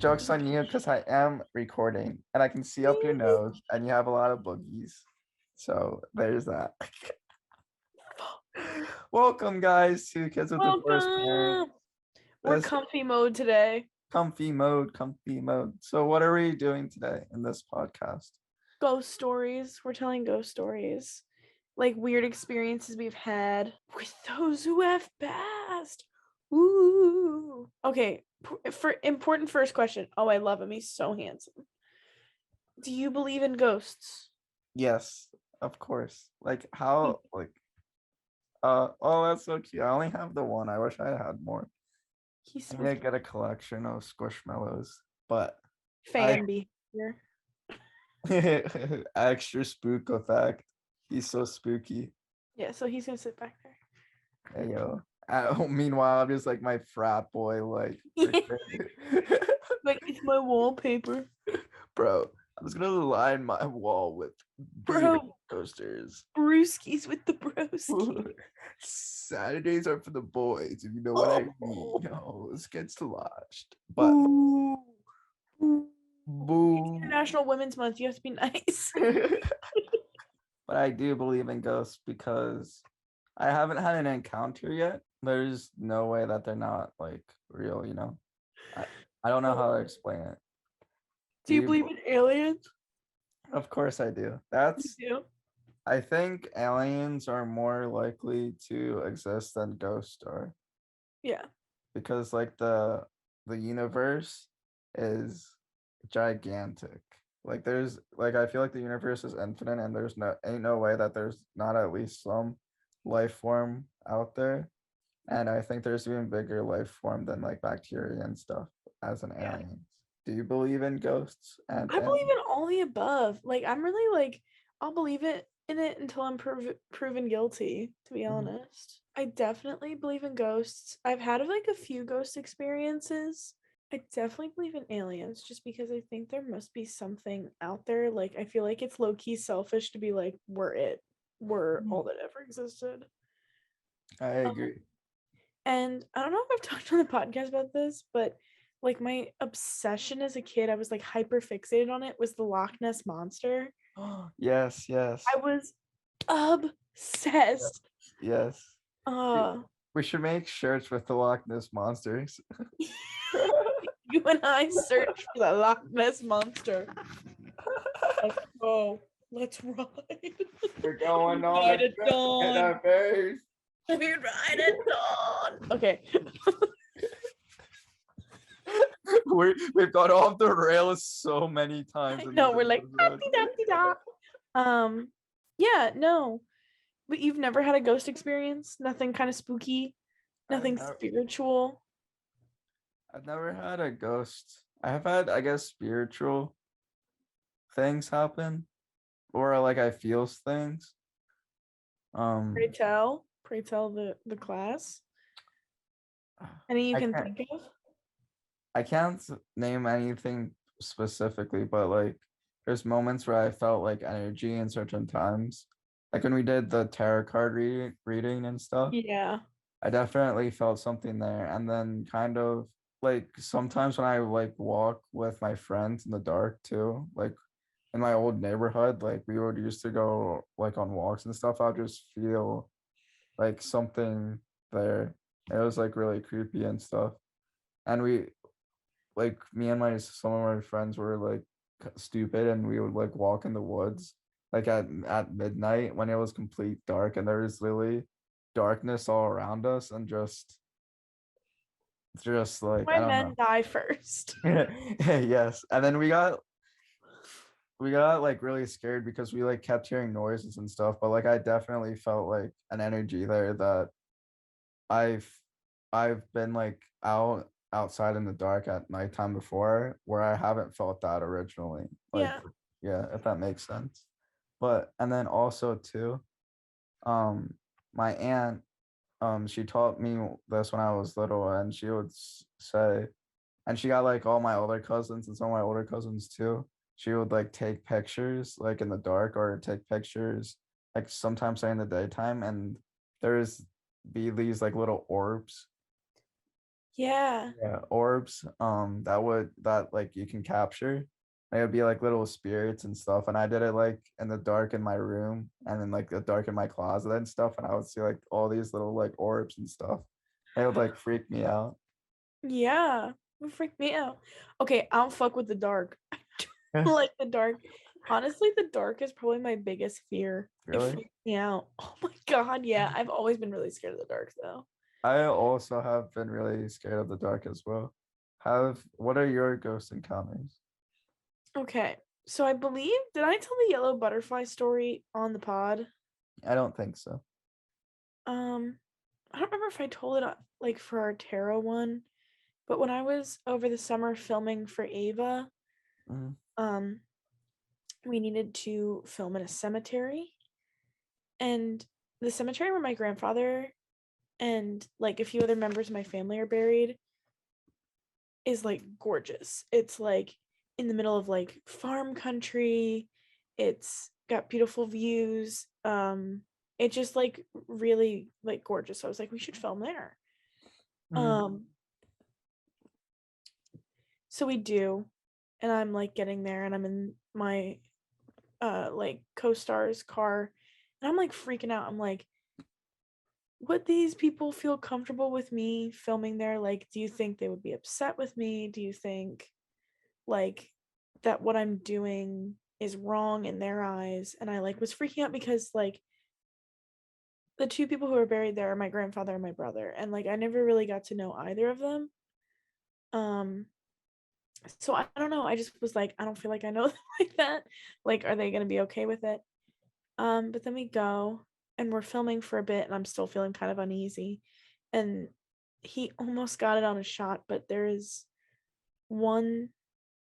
joke's on you because I am recording and I can see up your nose and you have a lot of boogies. So there's that. Welcome, guys, to Kids with the First Parent. We're comfy mode today. Comfy mode. So what are we doing today in this podcast? Ghost stories. We're telling ghost stories. Like weird experiences we've had with those who have passed. Ooh. Okay, for important first question. Oh, I love him. He's so handsome. Do you believe in ghosts? Yes, of course. Like how oh, that's so cute. I only have the one. I wish I had more. He's I'm gonna get a collection of squishmallows, but fan behavior. Extra spook effect. He's so spooky. Yeah, so he's gonna sit back there. Hey yo. Meanwhile, I'm just like my frat boy, like like it's my wallpaper. Bro, I was gonna line my wall with posters. Brewskis with the broski. Saturdays are for the boys, if you know what I mean. No, this gets lodged. But Boo. International Women's Month. You have to be nice. But I do believe in ghosts because I haven't had an encounter yet. There's no way that they're not like real, you know. I don't know how to explain it. Do you believe in aliens? Of course I do. I think aliens are more likely to exist than ghosts are. Yeah. Because like the universe is gigantic. Like there's like I feel like the universe is infinite and there's ain't no way that there's not at least some life form out there. And I think there's even bigger life form than like bacteria and stuff as an alien. Do you believe in ghosts? And I believe in all the above. Like I'm really like I'll believe in it until I'm proven guilty, to be honest. I definitely believe in ghosts. I've had like a few ghost experiences. I definitely believe in aliens just because I think there must be something out there. Like I feel like it's low-key selfish to be like we're all that ever existed. I agree. And I don't know if I've talked on the podcast about this, but like my obsession as a kid, I was like hyper fixated on it, was the Loch Ness Monster. Yes. I was obsessed. Yes. We should make shirts with the Loch Ness monsters. You and I search for the Loch Ness Monster. Let's go. Let's ride. We're going on ride at dawn. We ride at dawn. Okay. We've got off the rails so many times. No, we're like yeah, no. But you've never had a ghost experience? Nothing kind of spooky? Nothing spiritual? I've never had a ghost. I have had, I guess, spiritual things happen. Or like I feel things. Pray tell the class. Any you can think of? I can't name anything specifically, but like there's moments where I felt like energy in certain times. Like when we did the tarot card reading and stuff. Yeah. I definitely felt something there. And then kind of like sometimes when I like walk with my friends in the dark too, like in my old neighborhood, like we would used to go like on walks and stuff. I'll just feel like something there. It was like really creepy and stuff. And we like me and some of my friends were like stupid and we would like walk in the woods like at midnight when it was complete dark and there was literally darkness all around us and just like my men die first. Yes, and then we got like really scared because we like kept hearing noises and stuff, but like I definitely felt like an energy there that I've been like outside in the dark at nighttime before where I haven't felt that originally. Like yeah, if that makes sense. But and then also too, my aunt, she taught me this when I was little, and she would say, and she got like all my older cousins and some of my older cousins too. She would like take pictures like in the dark or take pictures like sometimes during the daytime, and there's be these like little orbs Yeah. Yeah, orbs. That like you can capture. They would be like little spirits and stuff. And I did it like in the dark in my room and then like the dark in my closet and stuff. And I would see like all these little like orbs and stuff. They would like freak me out. Yeah. It freaked me out. Okay, I don't fuck with the dark. I don't like the dark. Honestly, the dark is probably my biggest fear. It Really? freaks me out. Oh my god, yeah. I've always been really scared of the dark though. I also have been really scared of the dark as well. What are your ghost encounters? Okay. So I believe, did I tell the yellow butterfly story on the pod? I don't think so. Um, I don't remember if I told it like for our tarot one, but when I was over the summer filming for Ava, Mm. um, we needed to film in a cemetery, and the cemetery where my grandfather and like a few other members of my family are buried is like gorgeous. It's like in the middle of like farm country. It's got beautiful views. It just like really like gorgeous. So I was like, we should film there. Mm. Um, so we do, and I'm like getting there, and I'm in my like co-star's car, and I'm like freaking out. I'm like, would these people feel comfortable with me filming there? Like, do you think they would be upset with me? Do you think like that what I'm doing is wrong in their eyes? And I like was freaking out because like the two people who are buried there are my grandfather and my brother, and like I never really got to know either of them. Um, so I don't know. I just was like, I don't feel like I know them like that. Like, are they gonna be okay with it? But then we go and we're filming for a bit, and I'm still feeling kind of uneasy. And he almost got it on a shot, but there is one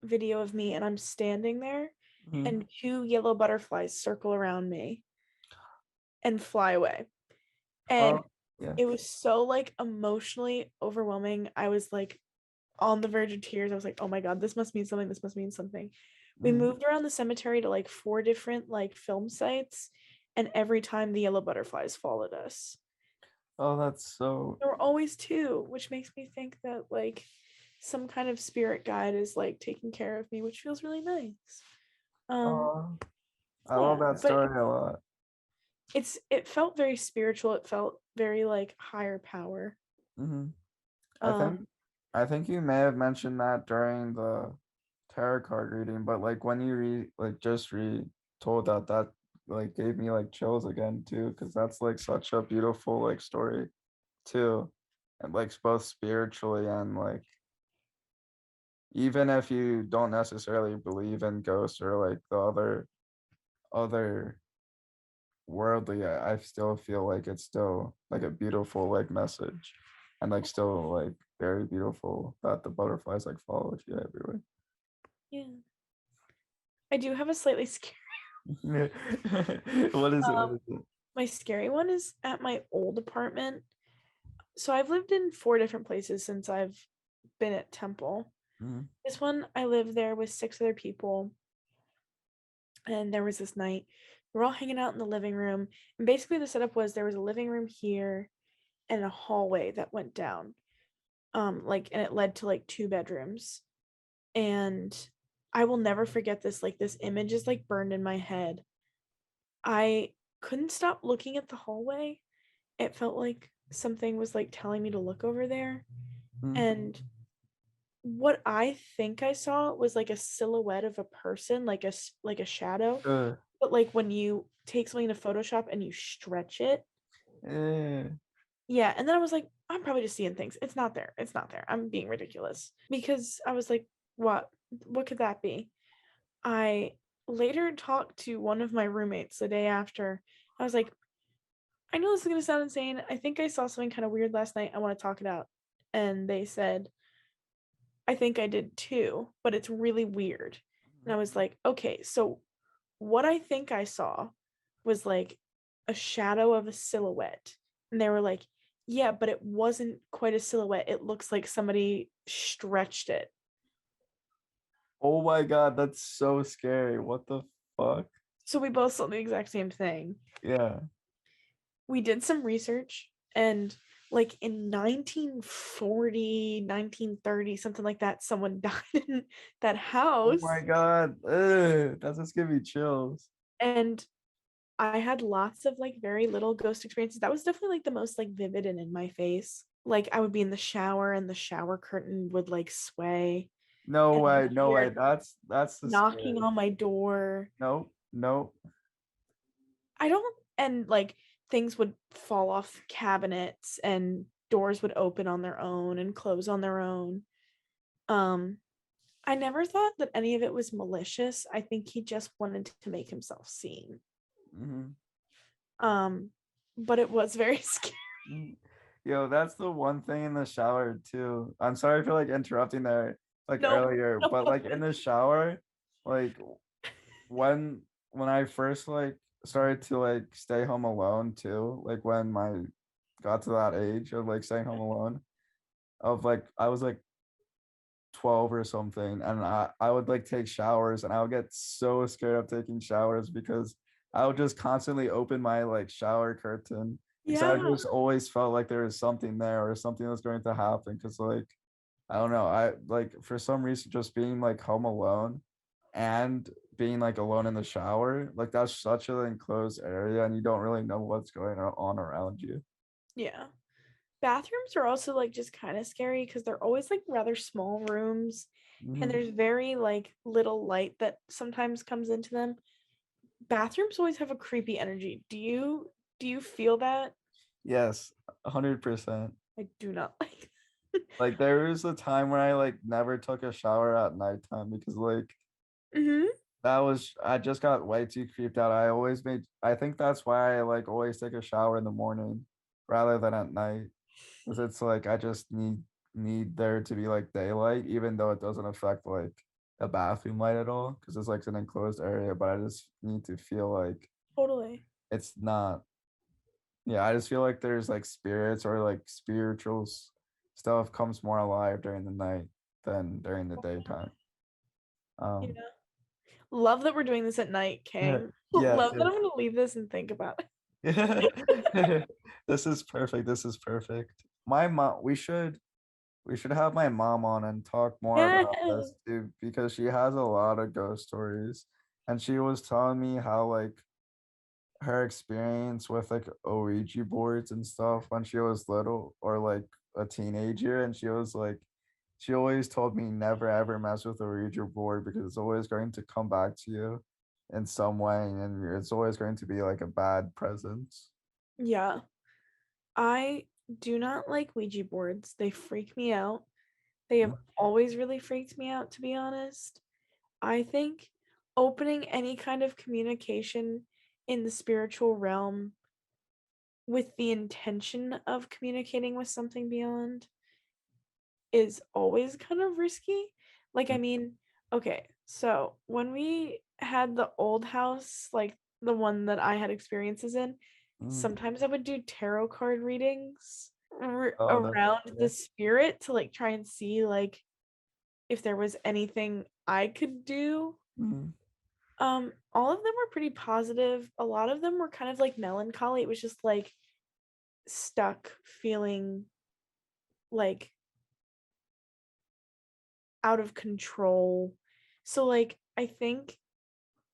video of me and I'm standing there Mm. and two yellow butterflies circle around me and fly away. And Oh, yeah. it was so like emotionally overwhelming. I was like on the verge of tears. I was like, oh my God, this must mean something. This must mean something. We Mm. moved around the cemetery to like 4 different like film sites, and every time the yellow butterflies followed us. Oh, that's so. There were always two, which makes me think that like some kind of spirit guide is like taking care of me, which feels really nice. Um, Oh, I love yeah, that but story a lot. it felt very spiritual. It felt very like higher power. Hmm. I think Um, I think you may have mentioned that during the tarot card reading, but like when you just told that, that like gave me like chills again too, because that's like such a beautiful like story too, and like both spiritually and like even if you don't necessarily believe in ghosts or like the other worldly, I still feel like it's still like a beautiful like message and like still like very beautiful that the butterflies like followed you everywhere. yeah, I do have a slightly scary. Yeah. What is it? What Um, is it? my scary one is at my old apartment. So I've lived in 4 different places since I've been at Temple. Mhm. This one, I lived there with 6 other people, and there was this night we were all hanging out in the living room, and basically the setup was there was a living room here and a hallway that went down, like, and it led to like 2 bedrooms. And I will never forget this. Like, this image is like burned in my head. I couldn't stop looking at the hallway. It felt like something was like telling me to look over there. Mhm. And what I think I saw was like a silhouette of a person, like a shadow. Uh, But like when you take something to Photoshop and you stretch it, eh. yeah. And then I was like, I'm probably just seeing things. It's not there. It's not there. I'm being ridiculous because I was like, what? What could that be? I later talked to one of my roommates the day after. I was like, I know this is gonna sound insane. I think I saw something kind of weird last night. I want to talk it out. And they said, I think I did too, but it's really weird. And I was like, okay, so what I think I saw was like a shadow of a silhouette. And they were like, yeah, but it wasn't quite a silhouette. It looks like somebody stretched it. Oh my God, that's so scary. What the fuck? So we both saw the exact same thing. Yeah. We did some research, and like in 1940, 1930, something like that, someone died in that Oh house. my God. Ugh, that's just giving me chills. And I had lots of like very little ghost experiences. That was definitely like the most like vivid and in my face. Like I would be in the shower and the shower curtain would like sway No and I way, would no way. hear That's the knocking scary. on my door. Nope, nope. I don't, and like things would fall off cabinets and doors would open on their own and close on their own. Um, I never thought that any of it was malicious. I think he just wanted to make himself seen. Mhm. Um, but it was very scary. Mm. Yo, that's the one thing in the shower too. I'm sorry for like interrupting there like Nope. earlier, but like in the shower, like when I first like started to like stay home alone too, like when my got to that age of like staying home alone, of like I was like 12 or something, and I would like take showers and I would get so scared of taking showers because I would just constantly open my like shower curtain because I Yeah. just always felt like there was something there or something was going to happen because like I don't know, I like for some reason just being like home alone and being like alone in the shower, like that's such an enclosed area and you don't really know what's going on around you. Yeah. Bathrooms are also like just kind of scary because they're always like rather small rooms and Mhm. there's very like little light that sometimes comes into them. Bathrooms always have a creepy energy. Do you feel that? Yes, 100%. I do not like. Like there was a time where I like never took a shower at nighttime because like Mm-hmm. that was I just got way too creeped out. I think that's why I like always take a shower in the morning rather than at night. Because it's like I just need there to be like daylight, even though it doesn't affect like the bathroom light at all, because it's like an enclosed area, but I just need to feel like Totally. it's not. Yeah, I just feel like there's like spirits or like stuff comes more alive during the night than during the daytime. Yeah. Um, Love that we're doing this at night, King. yes, Love that I'm gonna leave this and think about it. yes. This is perfect. This is perfect. My mom, we should have my mom on and talk more Yeah. about this too, because she has a lot of ghost stories. And she was telling me how like her experience with like Ouija boards and stuff when she was little or like a teenager, and she was like she always told me never ever mess with a Ouija board because it's always going to come back to you in some way and it's always going to be like a bad presence. Yeah. I do not like Ouija boards. They freak me out. They have always really freaked me out, to be honest. I think opening any kind of communication in the spiritual realm with the intention of communicating with something beyond is always kind of risky. Like, I mean, okay, so when we had the old house, like the one that I had experiences in, Mm. sometimes I would do tarot card readings Oh, that's around the okay. spirit to like try and see like if there was anything I could do. Mhm. All of them were pretty positive. A lot of them were kind of like melancholy. It was just like stuck feeling like out of control. So like I think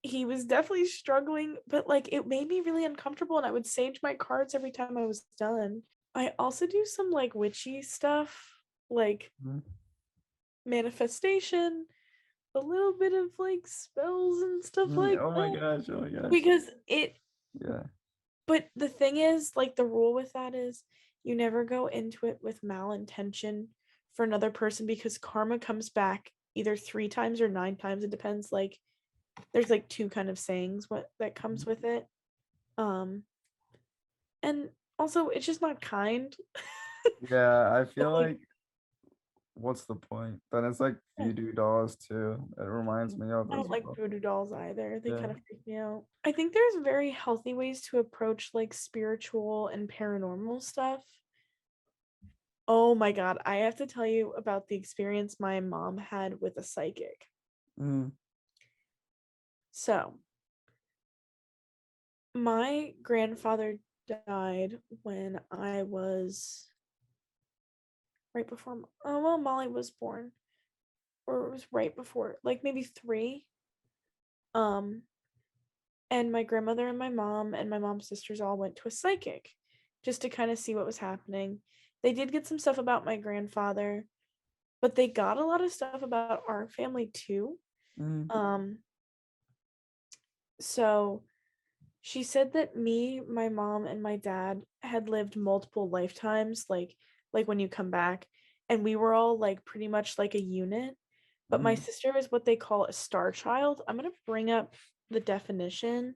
he was definitely struggling, but like it made me really uncomfortable and I would sage my cards every time I was done. I also do some like witchy stuff, like Mhm. manifestation, a little bit of like spells and stuff like Oh my that gosh, oh my gosh. because it Yeah. but the thing is like the rule with that is you never go into it with malintention for another person because karma comes back either 3 times or 9 times. It depends. Like there's like two kind of sayings what that comes with it. Um and also it's just not kind. Yeah, I But feel like like what's the point? Then it's like voodoo dolls too. It reminds me of I as don't like well. voodoo dolls either. They Yeah. kind of freak me out. I think there's very healthy ways to approach like spiritual and paranormal stuff. Oh my God, I have to tell you about the experience my mom had with a psychic. Mm. So, my grandfather died when I was right before. Oh well, Molly was born, or it was right before, like maybe 3. Um, and my grandmother and my mom's sisters all went to a psychic, just to kind of see what was happening. They did get some stuff about my grandfather, but they got a lot of stuff about our family too. Mm, So she said that me, my mom, and my dad had lived multiple lifetimes, like when you come back, and we were all like pretty much like a unit. But my mm, sister is what they call a star child. I'm gonna bring up the definition.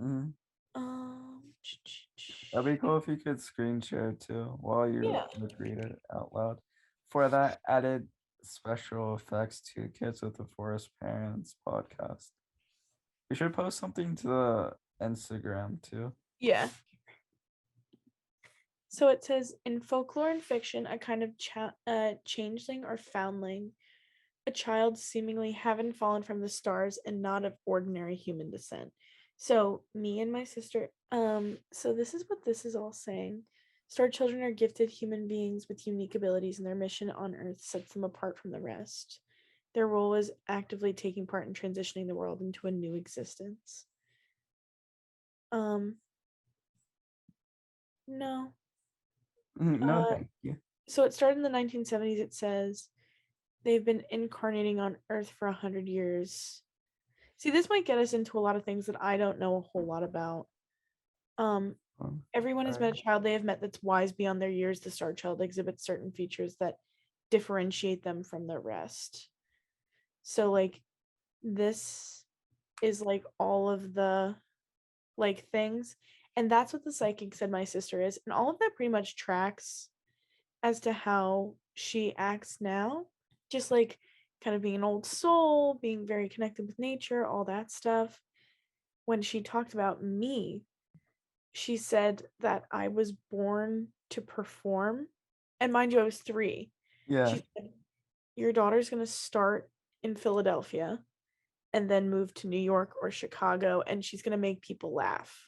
mm. Um, That'd be cool if you could screen share too while you yeah, like read it out loud. For that added special effects to Kids with the Forest Parents podcast. We should post something to the Instagram too. yeah. So it says in folklore and fiction, a kind of changeling or foundling, a child seemingly heaven fallen from the stars and not of ordinary human descent. So me and my sister, so this is what this is all saying. Star children are gifted human beings with unique abilities, and their mission on Earth sets them apart from the rest. Their role is actively taking part in transitioning the world into a new existence. Um, no. No, Uh, thank you. so it started in the 1970s. It says they've been incarnating on Earth for 100 years. See, this might get us into a lot of things that I don't know a whole lot about. Um, Everyone has Alright. met a child they have met that's wise beyond their years. The star child exhibits certain features that differentiate them from the rest. So, like, this is like all of the like things, and that's what the psychic said my sister is, and all of that pretty much tracks as to how she acts now. Just like kind of being an old soul, being very connected with nature, all that stuff. When she talked about me, she said that I was born to perform. And mind you, I was 3. Yeah. She said, your daughter's going to start in Philadelphia and then move to New York or Chicago, and she's going to make people laugh.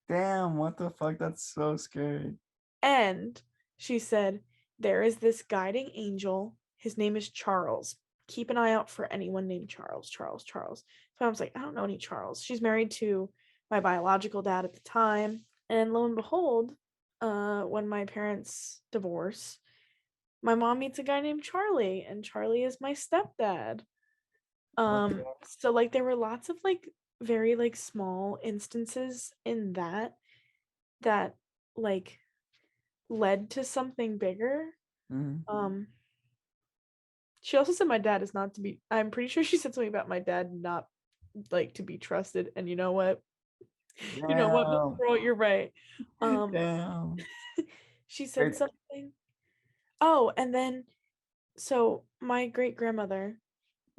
Damn, what the fuck? That's so scary. And she said, there is this guiding angel. His name is Charles. Keep an eye out for anyone named Charles, Charles, Charles. So I was like, I don't know any Charles. She's married to my biological dad at the time. And lo and behold, when my parents divorce, my mom meets a guy named Charlie, and Charlie is my stepdad. What the So like there were lots of like very like small instances in that like led to something bigger. Mhm. She also said my dad is not to be, I'm pretty sure she said something about my dad not like to be trusted, and you know what? You know what, little Damn. girl, you're right. Um Damn. she said Wait. something. Oh, and then so my great grandmother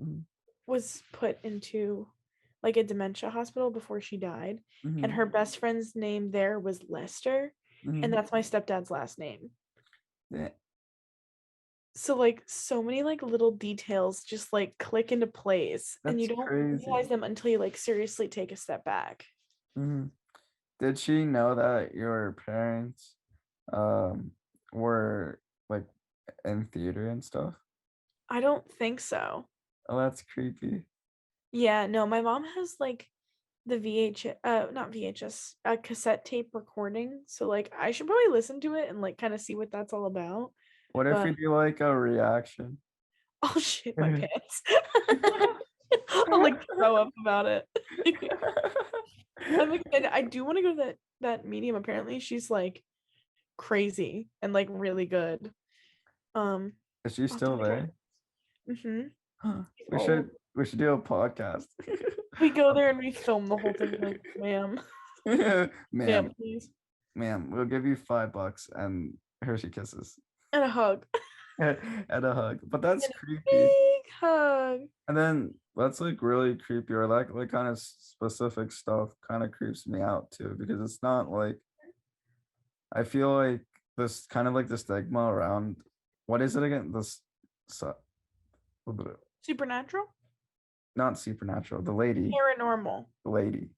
Mhm, was put into like a dementia hospital before she died, and mhm, her best friend's name there was Lester, and mhm. that's my stepdad's last name. Yeah, So like so many like little details just like click into place, and you that's don't crazy. realize them until you like seriously take a step back. Mhm. Did she know that your parents um were like in theater and stuff? I don't think so. Oh, that's creepy. Yeah, no, my mom has like the not VHS, cassette tape recording. So like I should probably listen to it and like kind of see what that's all about. What if But we do like a reaction? I'll shit my pants. I'll like throw up about it. I'm excited. I do want to go to that medium. Apparently, she's like crazy and like really good. Um, Is she I'll have to still pick there? her. Mm-hmm. Huh. She's We old. should do a podcast. We go there and we film the whole thing. Like, ma'am, Ma'am, ma'am, please, ma'am, we'll give you $5 and Hershey kisses and a hug, and a hug. But that's and a creepy. big hug. And then that's like really creepy, or like kind of specific stuff kind of creeps me out too, because it's not like I feel like this kind of like the stigma around what is it again? This so, Supernatural, not supernatural, paranormal. the lady.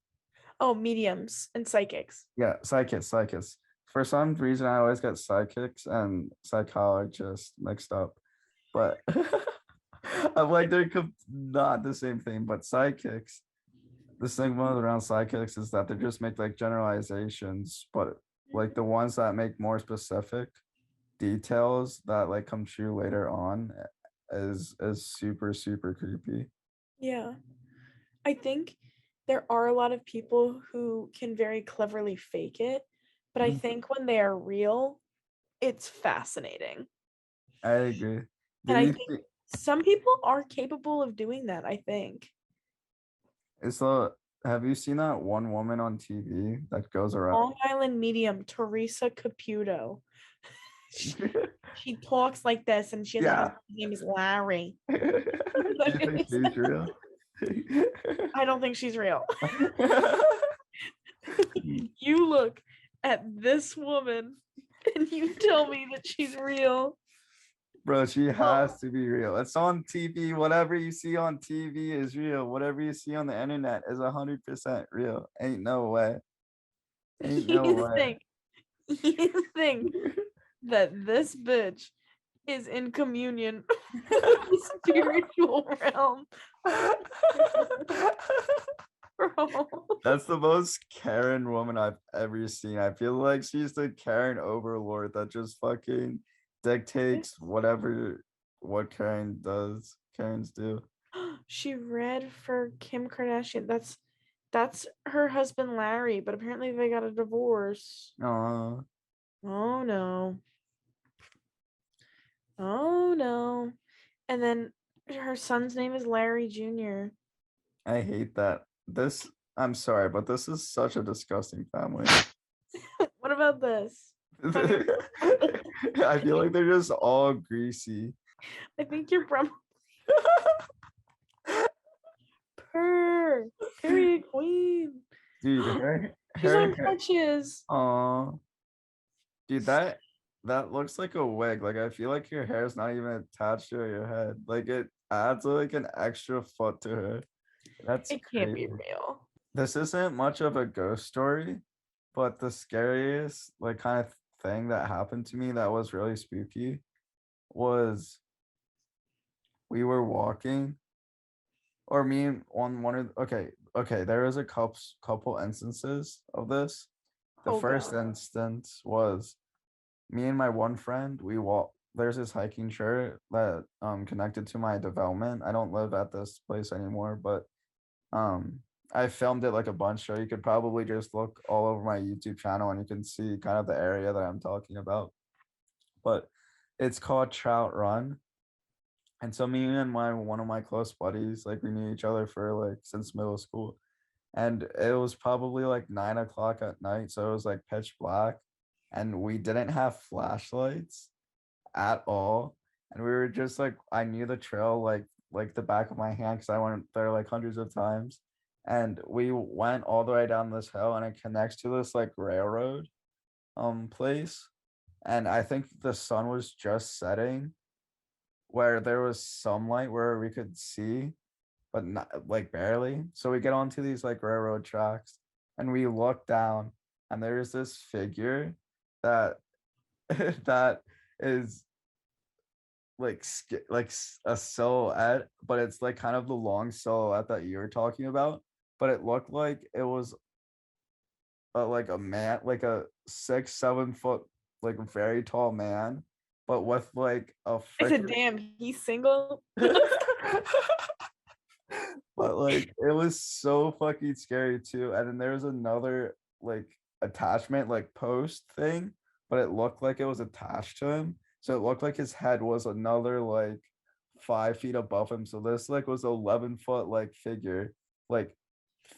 Oh, mediums and psychics. Yeah, psychics. For some reason, I always get psychics and psychologists mixed up, but I'm like they're not the same thing. But psychics, the stigma around psychics is that they just make like generalizations, but like the ones that make more specific details that like come true later on is super creepy. Yeah. I think there are a lot of people who can very cleverly fake it, but I Mhm. think when they are real, it's fascinating. I agree. Do And I you think think some people are capable of doing that, I think. it's the have you seen that one woman on TV that goes around? Long Island medium, Teresa Caputo. She talks like this and she has a Yeah. husband. His name is Larry. Do you think she's real? I don't think she's real. You look at this woman and you tell me that she's real. Bro, she Well, has to be real. It's on TV. Whatever you see on TV is real. Whatever you see on the internet is 100% real. Ain't no way. Ain't no you way. think you think that this bitch is in communion with the spiritual realm. Bro. That's the most Karen woman I've ever seen. I feel like she's the Karen overlord that just fucking dictates what Karens do. She read for Kim Kardashian. That's her husband Larry, but apparently they got a divorce. Oh, Oh no. Oh no. And then her son's name is Larry Jr. I hate that. I'm sorry, but this is such a disgusting family. What about this? I feel like they're just all greasy. I think you're from period queen. Dude, her She's on her crutches. oh dude, that looks like a wig. Like I feel like your hair is not even attached to your head. Like it adds like an extra foot to her. That's It can't crazy. be real. This isn't much of a ghost story, but the scariest like kind of thing that happened to me that was really spooky was we were walking or me and on one of okay, there was a couple instances of this. The Oh first god. instance was me and my one friend, we walk there's this hiking trail that connected to my development. I don't live at this place anymore, but um I filmed it like a bunch, so you could probably just look all over my YouTube channel and you can see kind of the area that I'm talking about. But it's called Trout Run. And so me and my one of my close buddies, like we knew each other for like since middle school. And it was probably like 9 o'clock at night. So it was like pitch black. And we didn't have flashlights at all. And we were just like I knew the trail like the back of my hand because I went there like hundreds of times. And we went all the way down this hill and it connects to this like railroad place. And I think the sun was just setting where there was sunlight where we could see, but not like barely. So we get onto these like railroad tracks and we look down and there's this figure that that is a silhouette, but it's like kind of the long silhouette that you were talking about. But it looked like it was like a man, like a 6 7 foot, like very tall man, but with like a I said, freaking damn, he's single. but like it was so fucking scary too. And then there's another like attachment, like post thing, but it looked like it was attached to him. So it looked like his head was another like 5 feet above him. So this like was 11 foot like figure, like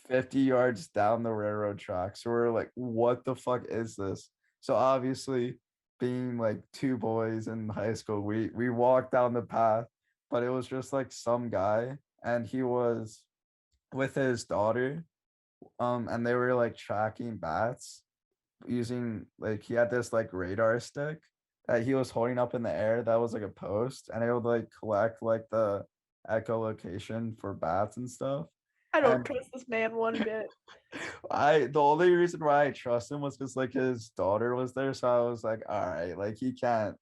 50 yards down the railroad track. So we're like, what the fuck is this? So obviously, being like two boys in high school, we walked down the path, but it was just like some guy and he was with his daughter and they were like tracking bats using like he had this like radar stick that he was holding up in the air that was like a post and it would like collect like the echolocation for bats and stuff. I don't trust this man one bit. The only reason why I trust him was because like his daughter was there, so I was like, all right, like he can't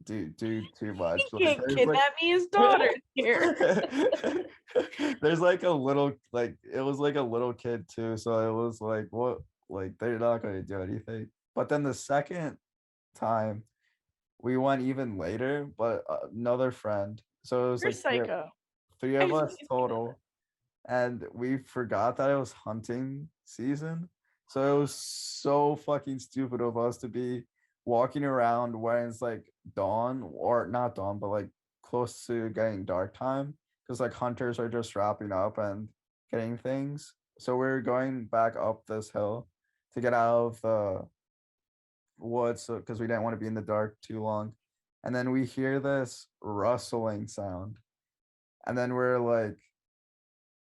do too much. He Like can't there's like kidnap me. His daughter's here. there's like a little like it was like a little kid too, so it was like what like they're not gonna do anything. But then the second time we went even later, but another friend. So it was You're like psycho. three I of just us total, and we forgot that it was hunting season. So it was so fucking stupid of us to be walking around when it's like dawn or not dawn, but like close to getting dark time because like hunters are just wrapping up and getting things. So we are going back up this hill to get out of the woods because we didn't want to be in the dark too long. And then we hear this rustling sound. And then we're like,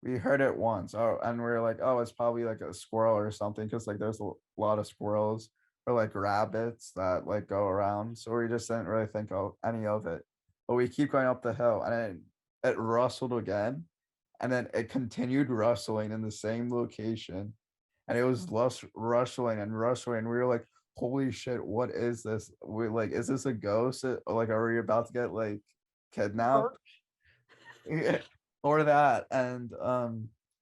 we heard it once. Oh, and we're like, oh, it's probably like a squirrel or something because like there's a lot of squirrels or like rabbits that like go around. So we just didn't really think of any of it. But we keep going up the hill and it rustled again. And then it continued rustling in the same location. And it was less rustling and rustling. And we were like, holy shit, what is this? We're like, is this a ghost? Like, are we about to get like kidnapped? Yeah, or that. And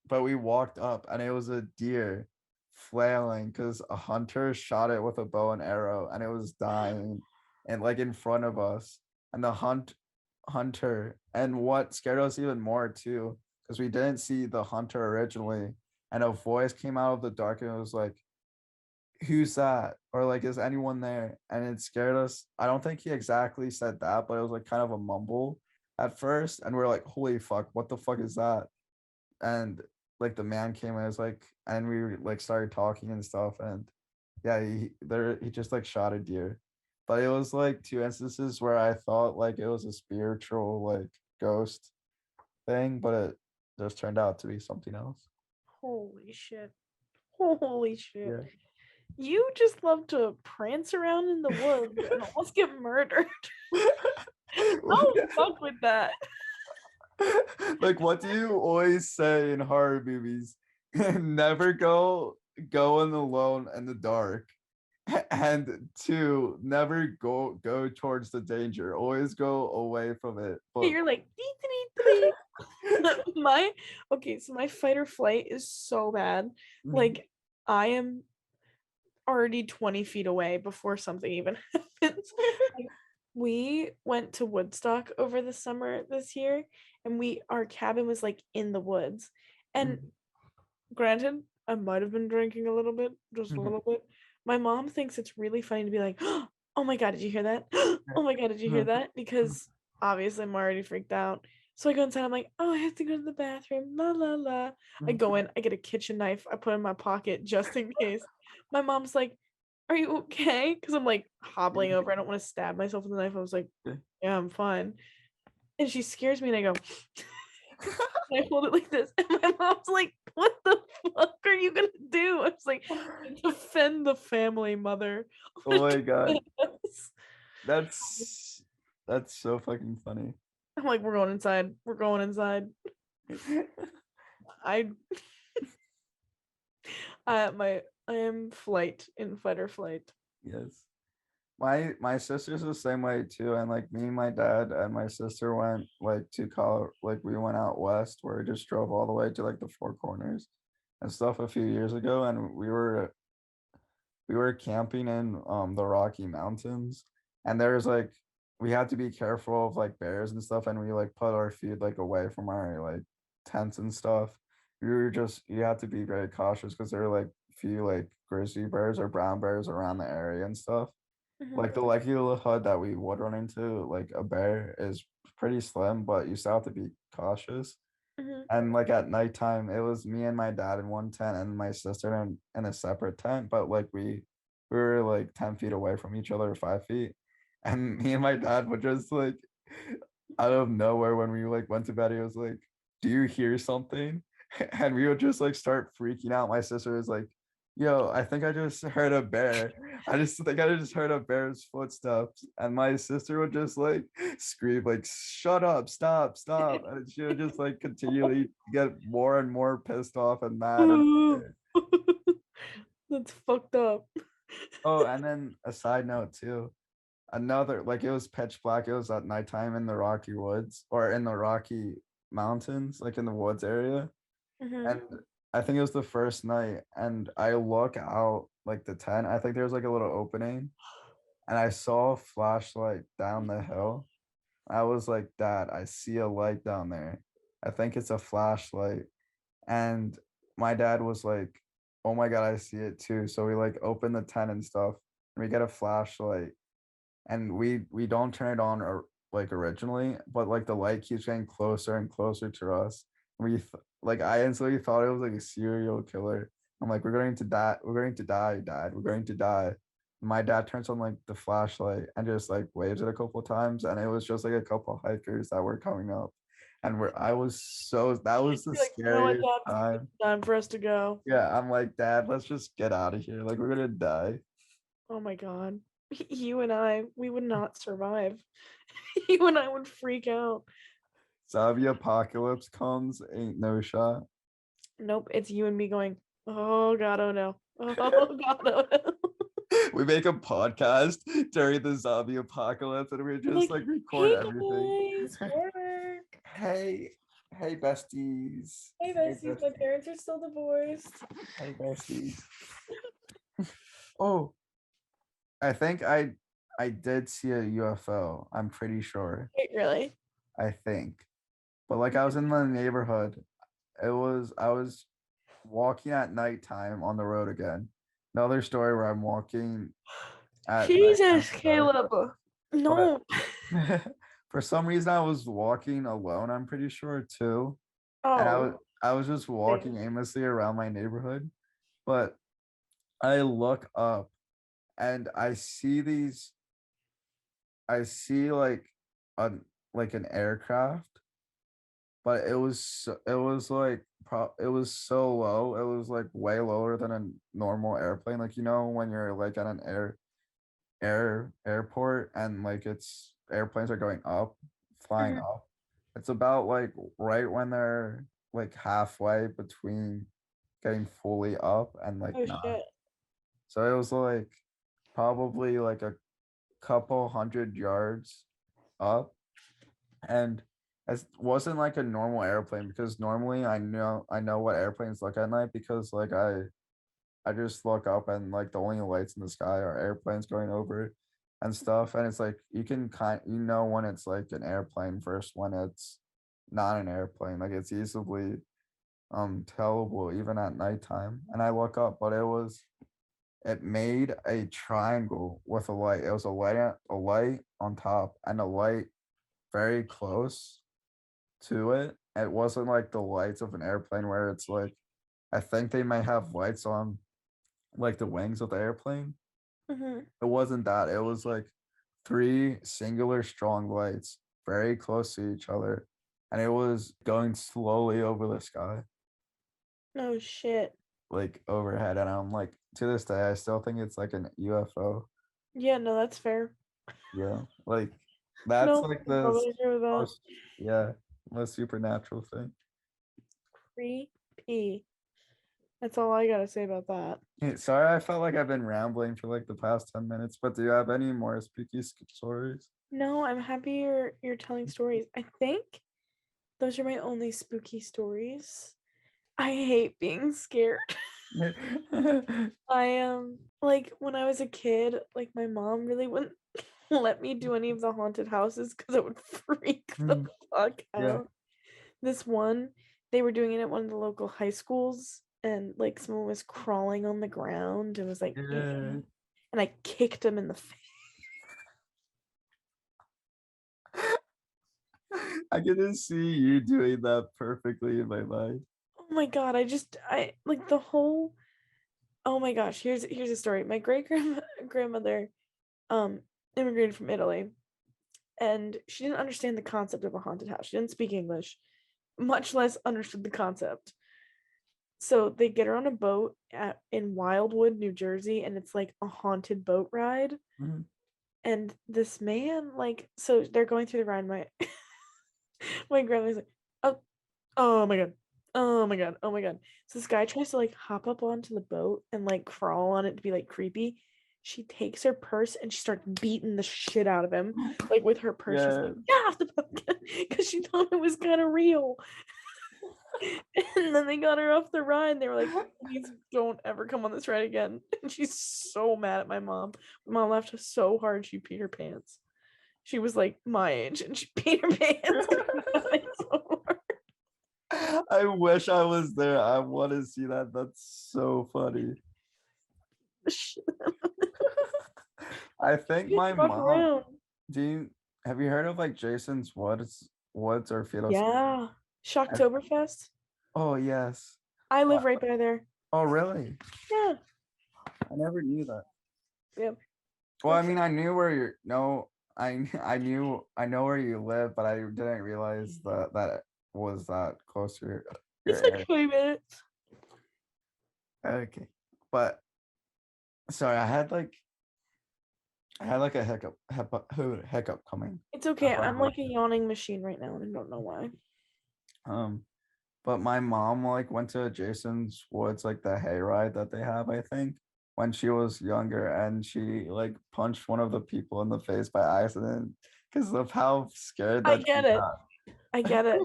but we walked up and it was a deer flailing because a hunter shot it with a bow and arrow and it was dying and like in front of us. And the hunter, and what scared us even more too, because we didn't see the hunter originally, and a voice came out of the dark and it was like, who's that? Or like, is anyone there? And it scared us. I don't think he exactly said that, but it was like kind of a mumble at first. And we're like, holy fuck, what the fuck is that? And like the man came and was like, and we like started talking and stuff. And yeah, he just like shot a deer. But it was like two instances where I thought like it was a spiritual like ghost thing, but it just turned out to be something else. Holy shit. Holy shit. Yeah. You just love to prance around in the woods and almost get murdered. Don't fuck with that. Like, what do you always say in horror movies? Never go in alone in the dark. And two, never go towards the danger. Always go away from it. But You're like, my fight or flight is so bad. Like, I am already 20 feet away before something even happens. Like, we went to Woodstock over the summer this year, and our cabin was like in the woods. And granted, I might have been drinking a little bit, just a little bit. My mom thinks it's really funny to be like, oh my god, did you hear that? Oh my god, did you hear that? Because obviously I'm already freaked out. So I go inside, I'm like, oh, I have to go to the bathroom, la la la. I go in, I get a kitchen knife, I put it in my pocket just in case. My mom's like, are you okay? Because I'm like hobbling over. I don't want to stab myself with the knife. I was like, yeah, I'm fine. And she scares me and I go, and I hold it like this. And my mom's like, what the fuck are you gonna do? I was like, defend the family, mother. oh my god. That's so fucking funny. I'm like, we're going inside. We're going inside. I am fight or flight. Yes. My sister's the same way too. And like me, my dad, and my sister went like to college, like we went out west where we just drove all the way to like the Four Corners and stuff a few years ago. And we were camping in the Rocky Mountains, and there's like we had to be careful of like bears and stuff, and we like put our feet like away from our like tents and stuff. You had to be very cautious because there were like few like grizzly bears or brown bears around the area and stuff. Like the likelihood that we would run into like a bear is pretty slim, but you still have to be cautious. And like at nighttime, it was me and my dad in one tent and my sister in a separate tent, but like we were like 10 feet away from each other, 5 feet. And me and my dad would just like out of nowhere when we like went to bed, he was like, do you hear something? And we would just like start freaking out. My sister was like, Yo, I think I just heard a bear. I just think I just heard a bear's footsteps, and my sister would just like scream, like, "Shut up, stop, stop!" And she would just like continually get more and more pissed off and mad and scared. That's fucked up. Oh, and then a side note too. Another like it was pitch black. It was at nighttime in the Rocky Woods or in the Rocky Mountains, like in the woods area. Hmm. And I think it was the first night, and I look out like the tent. I think there was like a little opening, and I saw a flashlight down the hill. I was like, Dad, I see a light down there. I think it's a flashlight. And my dad was like, oh my God, I see it too. So we like open the tent and stuff, and we get a flashlight, and we don't turn it on or like originally, but like the light keeps getting closer and closer to us. Like I instantly thought it was like a serial killer. I'm like, we're going to die, we're going to die, Dad, we're going to die. My dad turns on like the flashlight and just like waves it a couple of times, and it was just like a couple hikers that were coming up. And where I was so that was the You're like, you know what, scariest Dad? It's time. time for us to go. Yeah, I'm like, Dad, let's just get out of here. Like we're gonna die. Oh my god. You and I, we would not survive. You and I would freak out. Zombie apocalypse comes, ain't no shot. Nope, it's you and me going, oh god, oh no. Oh god, oh no. We make a podcast during the zombie apocalypse and we I'm just like, like record hey everything. guys, work. Hey, hey besties. Hey Hey besties, my besties. parents are still divorced. Hey besties. Oh, I think I did see a UFO. I'm pretty sure. Wait, really? I think. But like I was in the neighborhood. I was walking at nighttime on the road again. Another story where I'm walking at nighttime Jesus, in the dark. Caleb. But No. for some reason I was walking alone, I'm pretty sure too. And Oh, I was just thanks. walking aimlessly around my neighborhood. But I look up and I see a like an aircraft, but it was like it was so low. It was like way lower than a normal airplane. Like you know when you're like at an airport and like it's airplanes are going up, flying Mhm. up. It's about like right when they're like halfway between getting fully up and like Oh not. shit. So it was like probably like a couple hundred yards up, and it wasn't like a normal airplane because normally I know what airplanes look at night because like I just look up and like the only lights in the sky are airplanes going over and stuff. And it's like you know when it's like an airplane versus when it's not an airplane. Like it's easily tellable even at nighttime. And I look up, but it made a triangle with a light. It was a light on top and a light very close to it. It wasn't like the lights of an airplane where it's like I think they might have lights on like the wings of the airplane. Hmm. It wasn't that. It was like three singular strong lights very close to each other. And it was going slowly over the sky, Oh shit. like overhead. And I'm like, to this day, I still think it's like an UFO. Yeah, no, that's fair. Yeah. Like that's No, like I totally agree with that. most, yeah, most supernatural thing. Creepy. That's all I gotta say about that. Hey, sorry, I felt like I've been rambling for like the past 10 minutes, but do you have any more spooky stories? No, I'm happy you're telling stories. I think those are my only spooky stories. I hate being scared. I like when I was a kid, like my mom really wouldn't let me do any of the haunted houses because it would freak the Mm, fuck yeah. out. This one, they were doing it at one of the local high schools, and like someone was crawling on the ground and was like, "Eh," Yeah. and I kicked him in the face. I can just see you doing that perfectly in my mind. Oh my god, I like the whole oh my gosh, here's a story. My great grandmother um immigrated from Italy, and she didn't understand the concept of a haunted house. She didn't speak English, much less understood the concept. So they get her on a boat in Wildwood, New Jersey, and it's like a haunted boat ride. Mhm. And this man, like, so they're going through the ride. My grandma's like, oh, oh my god, oh my god, oh my god. So this guy tries to like hop up onto the boat and like crawl on it to be like creepy. She takes her purse and she starts beating the shit out of him, like with her purse. She's Yeah. like, get off the boat, because she thought it was kind of real. And then they got her off the ride and they were like, please don't ever come on this ride again. And she's so mad at my mom. My mom laughed so hard she peed her pants. She was like my age and she peed her pants. So hard. I wish I was there. I want to see that. That's so funny. I think Just my walk mom. around. Have you heard of like Jason's Woods or Field of Screens? Yeah. Shocktoberfest. Oh yes. I Uh, live right by there. Oh really? Yeah. I never knew that. Yeah. Well, I mean, I knew where you're. No, I know where you live, but I didn't realize that it was that close to your It's like area. 5 minutes. Okay, but sorry, I had like a hiccup coming. It's okay. I'm like a yawning machine right now and I don't know why. Um, but my mom like went to Jason's Woods, like the hayride that they have, I think, when she was younger, and she like punched one of the people in the face by accident because of how scared I that she get it. got. I get it.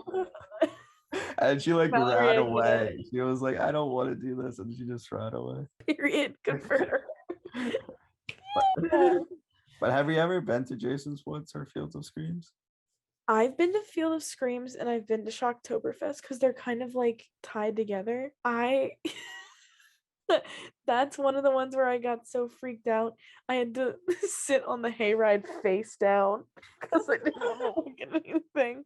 And she like Valerie, ran I get away. it. She was like, I don't want to do this, and she just ran away. Period. Good for her. But, Yeah. but have you ever been to Jason's Woods or Fields of Screams? I've been to Field of Screams and I've been to Shocktoberfest because they're kind of like tied together. That's one of the ones where I got so freaked out. I had to sit on the hayride face down because I didn't want to look at anything.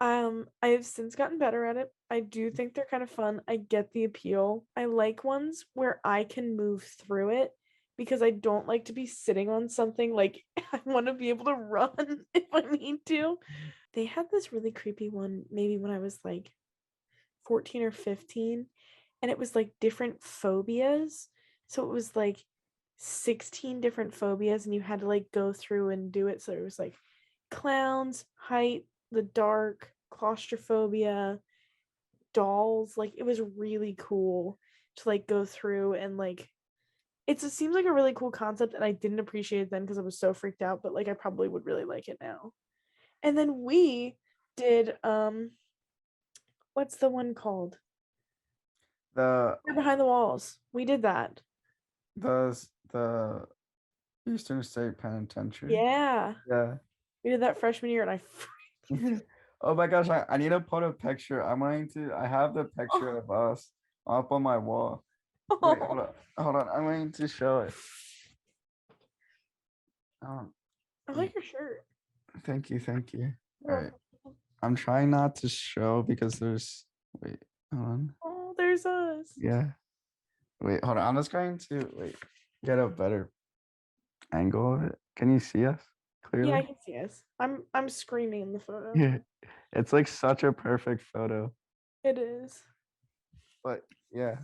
I have since gotten better at it. I do think they're kind of fun. I get the appeal. I like ones where I can move through it because I don't like to be sitting on something. Like I want to be able to run if I need to. They had this really creepy one maybe when I was like 14 or 15, and it was like different phobias. So it was like 16 different phobias and you had to like go through and do it. So it was like clowns, height, the dark, claustrophobia, dolls. Like it was really cool to like go through and like it seems like a really cool concept and I didn't appreciate it then because I was so freaked out, but like I probably would really like it now. And then we did what's the one called? The We're Behind the Walls. We did that. the Eastern State Penitentiary. Yeah. Yeah. We did that freshman year and I Oh my gosh, I need to put a picture. I have the picture of us up on my wall. Wait, hold on. Hold on. I'm going to show it. I like your shirt. Thank you. All You're right. I'm trying not to show because there's wait, hold on. Oh, there's us. Yeah. Wait, hold on. I'm just going to get a better angle of it. Can you see us clearly? Yeah, I can see us. I'm screaming in the photo. Yeah. It's like such a perfect photo. It is. But yeah.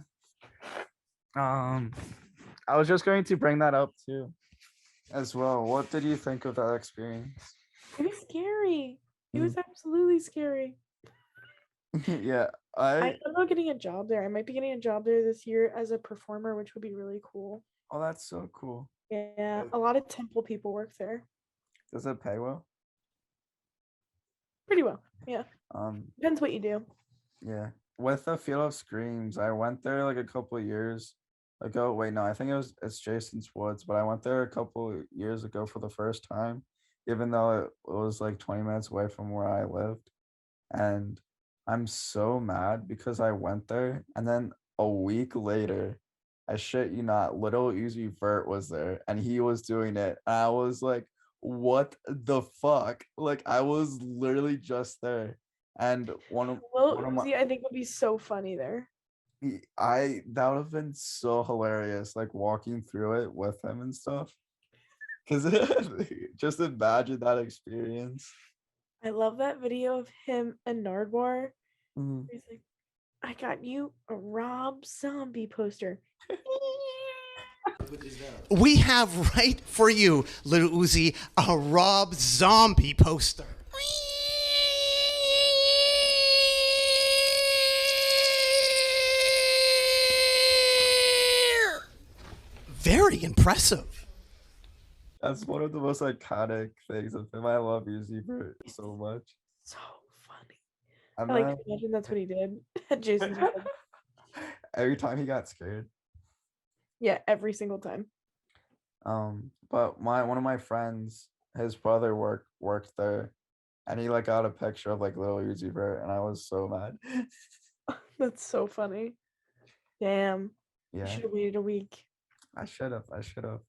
I was just going to bring that up too as well. What did you think of that experience? It was scary. It was absolutely scary. Yeah, I thought about getting a job there. I might be getting a job there this year as a performer, which would be really cool. Oh, that's so cool. Yeah, a lot of temple people work there. Does it pay well? Pretty well. Yeah. Um, Depends what you do. yeah. With the Field of Screams, I went there like a couple of years ago. Wait, no, I think it's Jason's Woods, but I went there a couple of years ago for the first time, even though it was like 20 minutes away from where I lived. And I'm so mad because I went there and then a week later, I shit you not, Little Uzi Vert was there and he was doing it. And I was like, what the fuck? Like I was literally just there. And one of my Uzi, I think would be so funny there. that would have been so hilarious, like walking through it with him and stuff. Cause just imagine that experience. I love that video of him and Nardwar. Mhm. He's like, I got you a Rob Zombie poster. We have right for you, Little Uzi, a Rob Zombie poster. Very impressive. That's one of the most iconic things of him. I love Uzi Vert so much. So funny. And I like then to imagine that's what he did at Jason's wedding. every time he got scared. Yeah, every single time. But one of my friends, his brother worked there, and he like got a picture of like little Uzi Vert, and I was so mad. That's so funny. Damn. You Yeah, should have waited a week. I should have. I should have.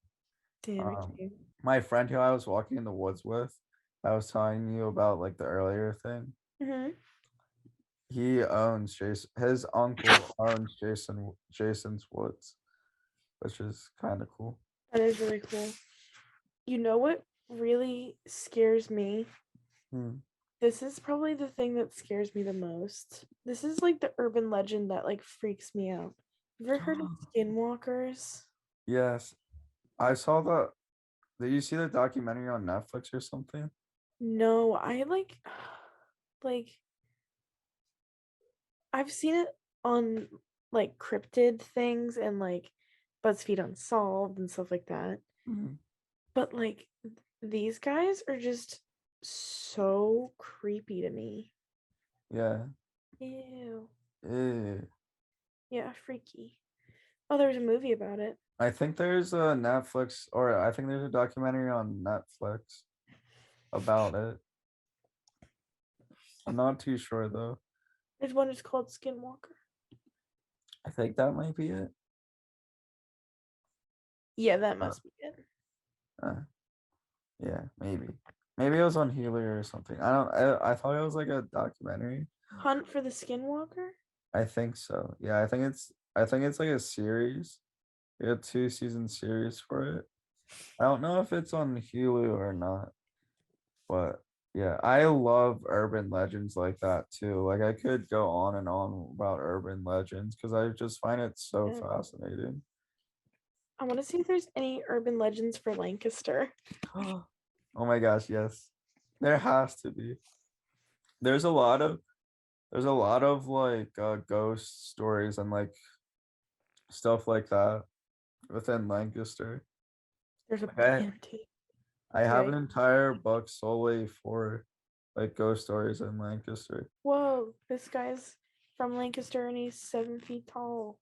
Damn it. My friend who I was walking in the woods with, I was telling you about like the earlier thing. Mm-hmm. He owns Jason. His uncle owns Jason's woods, which is kind of cool. That is really cool. You know what really scares me? This is probably the thing that scares me the most. This is like the urban legend that like freaks me out. You ever heard of skinwalkers? Yes, I saw the. Did you see the documentary on Netflix or something? No, I like I've seen it on like cryptid things and like BuzzFeed Unsolved and stuff like that. But like these guys are just so creepy to me. Yeah. Ew. Ew. Yeah, freaky. Oh, there was a movie about it. I think there's a Netflix, or I think there's a documentary on Netflix about it. I'm not too sure though. There's one that's called Skinwalker. I think that might be it. Yeah, that must be it. Yeah, maybe. Maybe it was on Hulu or something. I thought it was like a documentary. Hunt for the Skinwalker? I think so. Yeah, I think it's like a series. We had 2-season series for it. I don't know if it's on Hulu or not, but yeah, I love urban legends like that too. Like I could go on and on about urban legends because I just find it so fascinating. I want to see if there's any urban legends for Lancaster. Oh my gosh, yes. There has to be. There's a lot of like ghost stories and like stuff like that within Lancaster. There's a I have an entire book solely for like ghost stories in Lancaster. Whoa, this guy's from Lancaster and he's 7 feet tall.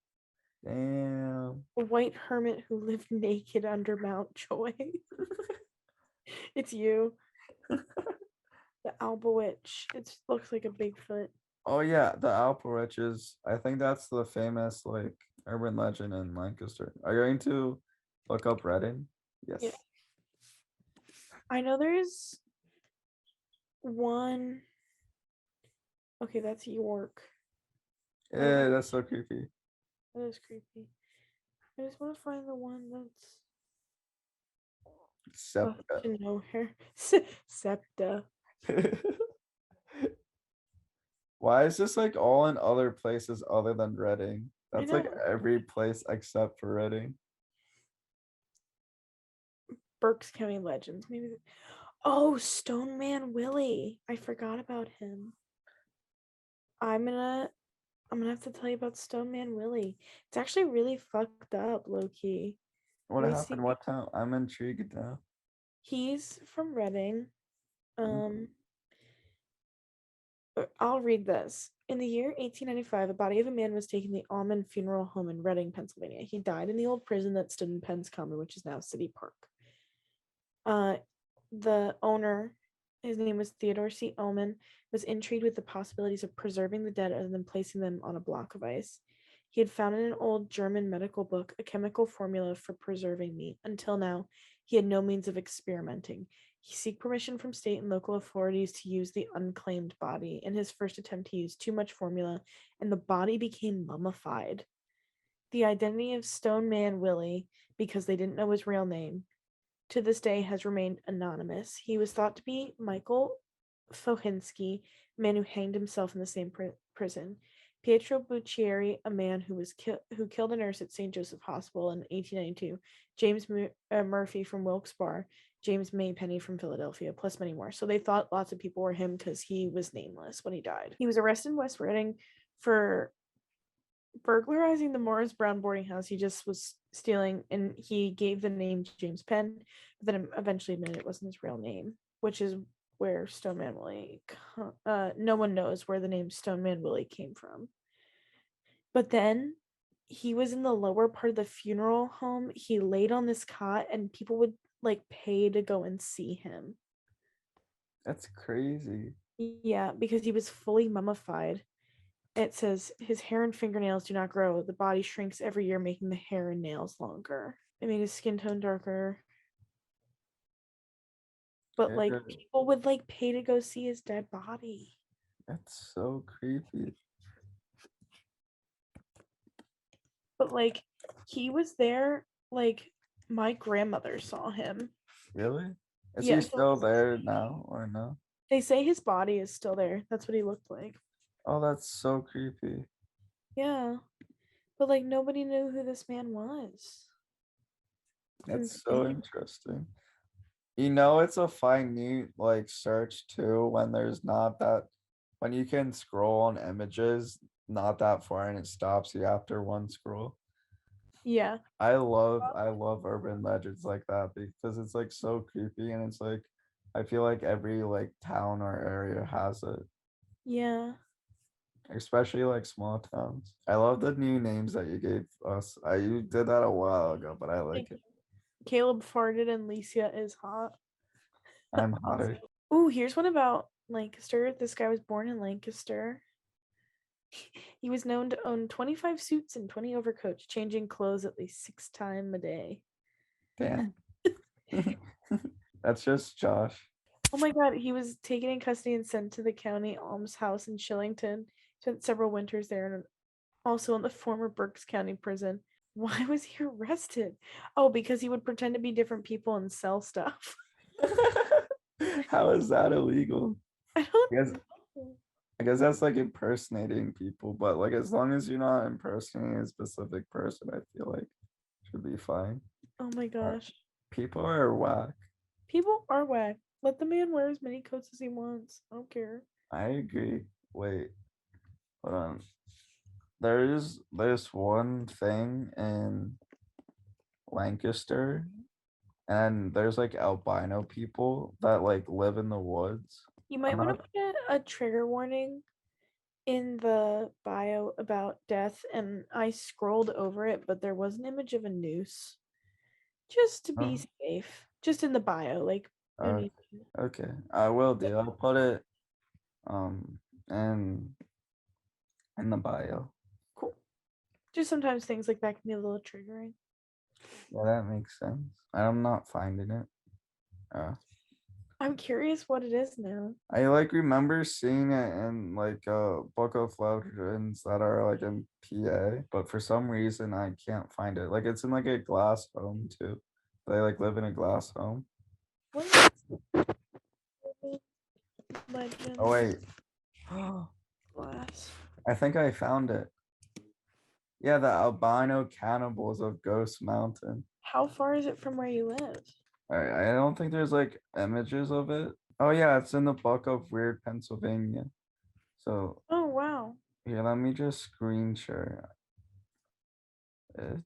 Damn. A white hermit who lived naked under Mount Joy. It's you. The Alba Witch. It looks like a Bigfoot. Oh yeah, the Alperiches. I think that's the famous like urban legend in Lancaster. Are you going to look up Redding? Yes. Yeah. I know there's one. Okay, that's York. Yeah, that's so creepy. That is creepy. I just want to find the one that's Septa. nowhere. Septa. Why is this like all in other places other than Reading? That's like every place except for Reading. Berks County Legends. Maybe. Oh, Stone Man Willie. I forgot about him. I'm gonna have to tell you about Stone Man Willie. It's actually really fucked up, low key. What happened? What town? I'm intrigued now. He's from Reading. I'll read this. In the year 1895, the body of a man was taken to the Almond Funeral Home in Reading, Pennsylvania. He died in the old prison that stood in Penn's Common, which is now City Park. The owner, his name was Theodore C. Ullman, was intrigued with the possibilities of preserving the dead other than placing them on a block of ice. He had found in an old German medical book a chemical formula for preserving meat. Until now, he had no means of experimenting. He sought permission from state and local authorities to use the unclaimed body. In his first attempt, he used too much formula, and the body became mummified. The identity of Stone Man Willie, because they didn't know his real name, to this day has remained anonymous. He was thought to be Michael Fohinsky, a man who hanged himself in the same prison. Pietro Buccieri, a man who killed a nurse at St. Joseph Hospital in 1892, James Murphy from Wilkes-Barre, James Maypenny from Philadelphia, plus many more. So they thought lots of people were him because he was nameless when he died. He was arrested in West Reading for burglarizing the Morris Brown boarding house. He just was stealing, and he gave the name James Penn, but then eventually admitted it wasn't his real name, which is where Stoneman Willie. No one knows where the name Stoneman Willie came from. But then he was in the lower part of the funeral home. He laid on this cot, and people would like pay to go and see him. That's crazy. Yeah, because he was fully mummified. It says his hair and fingernails do not grow. The body shrinks every year, making the hair and nails longer. It made his skin tone darker. But like Yeah, people would like pay to go see his dead body. that's so creepy. But like he was there, like my grandmother saw him. Really? Is Yeah, he so still there now or no? they say his body is still there. That's what he looked like. Oh, that's so creepy. Yeah. But like nobody knew who this man was. That's so interesting. You know, it's a fine new like search too when there's not that when you can scroll on images not that far and it stops you after one scroll. Yeah. I love urban legends like that because it's like so creepy and it's like I feel like every like town or area has it, Yeah. especially like small towns. I love the new names that you gave us. You did that a while ago, but I like it. Caleb farted and Licia is hot. I'm hotter. Ooh, here's one about Lancaster. This guy was born in Lancaster. He was known to own 25 suits and 20 overcoats, changing clothes at least 6 times a day. Damn. That's just Josh. Oh my god, he was taken in custody and sent to the county almshouse in Shillington. Spent several winters there and also in the former Berks County prison. Why was he arrested? Oh, because he would pretend to be different people and sell stuff. How is that illegal? I don't Yes. know. I guess that's like impersonating people, but like as long as you're not impersonating a specific person, I feel like should be fine. Oh my gosh. People are whack. People are whack. Let the man wear as many coats as he wants. I don't care. I agree. Wait, hold on. There's one thing in Lancaster, and there's like albino people that like live in the woods. You might I'm want to not. put a trigger warning in the bio about death, and I scrolled over it, but there was an image of a noose. Just to be Oh, safe. Just in the bio, like no uh, need. okay. I will do. I'll put it um in in the bio. Cool. Just sometimes things like that can be a little triggering. Yeah, that makes sense. I'm not finding it. I'm curious what it is now. I like remember seeing it in like book of legends that are like in PA, but for some reason I can't find it. Like it's in like a glass home too. They like live in a glass home. What is Oh legend wait. glass? I think I found it. Yeah, the albino cannibals of Ghost Mountain. How far is it from where you live? I don't think there's like images of it. Oh yeah, it's in the book of Weird Pennsylvania. So Oh wow. here, let me just screen share it.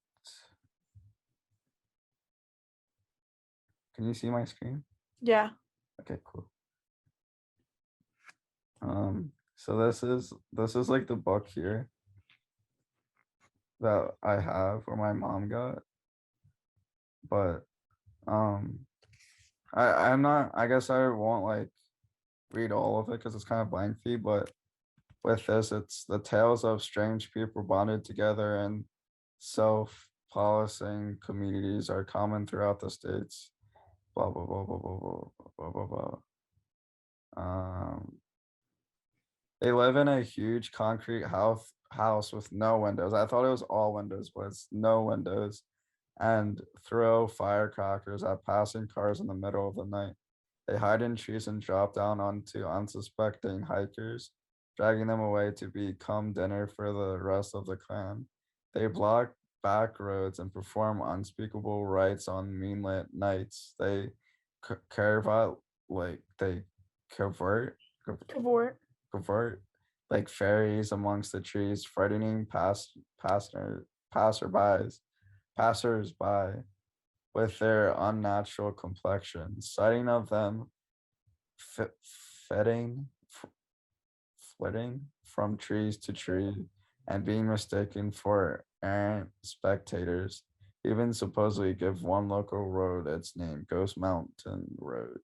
Can you see my screen? Yeah. Okay, cool. So this is like the book here that I have or my mom got, but I'm not. I guess I won't like read all of it because it's kind of lengthy. But with this, it's the tales of strange people bonded together and self-policing communities are common throughout the states. Blah blah blah blah blah blah blah blah blah. Um, They live in a huge concrete house with no windows. I thought it was all windows, but it's no windows. And throw firecrackers at passing cars in the middle of the night. They hide in trees and drop down onto unsuspecting hikers. dragging them away to become dinner for the rest of the clan. They block back roads and perform unspeakable rites on moonlit nights. They carve out like they covert Cavort. covert like fairies amongst the trees, frightening passers-by with their unnatural complexions. Sighting of them fi- fitting, f- flitting from trees to tree and being mistaken for errant spectators, even supposedly give one local road its name, Ghost Mountain Road.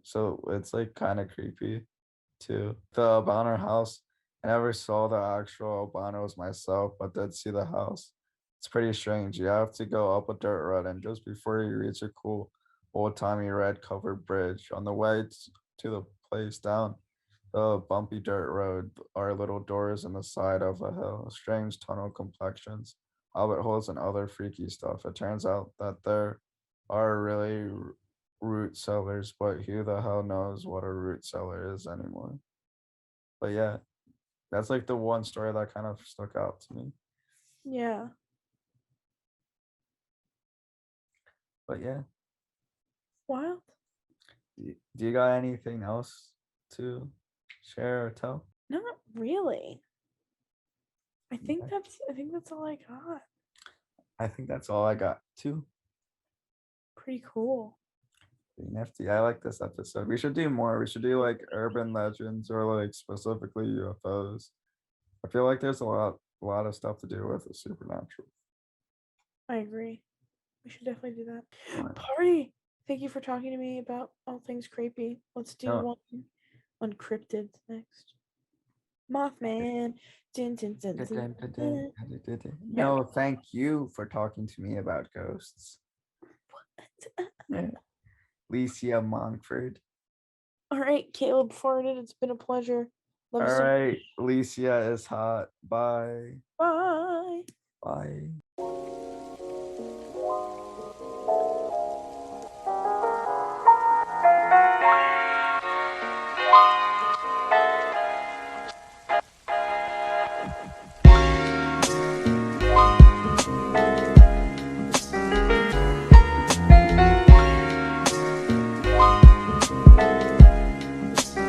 So it's like kind of creepy too. The Albino house, I never saw the actual albinos myself, but did see the house. It's pretty strange. You have to go up a dirt road, and just before you reach a cool old-timey red covered bridge, on the way to the place down the bumpy dirt road are little doors in the side of a hill, strange tunnel complexions, hobbit holes, and other freaky stuff. It turns out that there are really root cellars, but who the hell knows what a root cellar is anymore? But yeah, that's like the one story that kind of stuck out to me. Yeah. But yeah, Wild. do you got anything else to share or tell? Not really. I think Okay. that's all I got. I think that's all I got too. Pretty cool. Nifty. I like this episode. We should do more. We should do like urban legends or like specifically UFOs. I feel like there's a lot of stuff to do with the supernatural. I agree. We should definitely do that. Alright. Party. Thank you for talking to me about all things creepy. Let's do No. one cryptids next. Mothman. Dun, dun, dun, dun, dun. No, thank you for talking to me about ghosts. Yeah. Licia Monkford. All right, Caleb farted. It's been a pleasure. Love All you so right, Licia is hot. Bye. Bye. Bye.